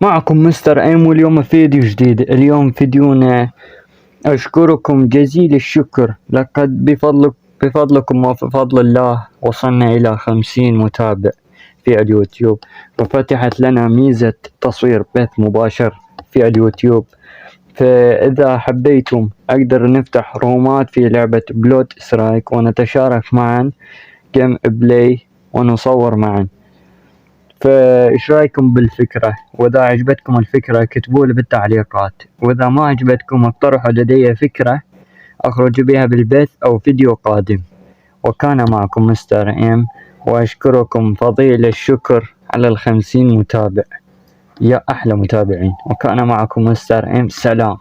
معكم مستر ايم، واليوم فيديو جديد. اليوم فيديونا أشكركم جزيل الشكر، لقد بفضلكم وبفضل الله وصلنا إلى 50 متابع في اليوتيوب، وفتحت لنا ميزة تصوير بث مباشر في اليوتيوب. فإذا حبيتم أقدر نفتح رومات في لعبة بلود سترايك ونتشارك معا جيم بلاي ونصور معا. فإيش رأيكم بالفكرة؟ وإذا عجبتكم الفكرة اكتبولي بالتعليقات، وإذا ما عجبتكم اقترحوا لدي فكرة أخرج بها بالبث أو فيديو قادم. وكان معكم مستر إم، وأشكركم فضيل الشكر على 50 متابع، يا أحلى متابعين. وكان معكم مستر إم، سلام.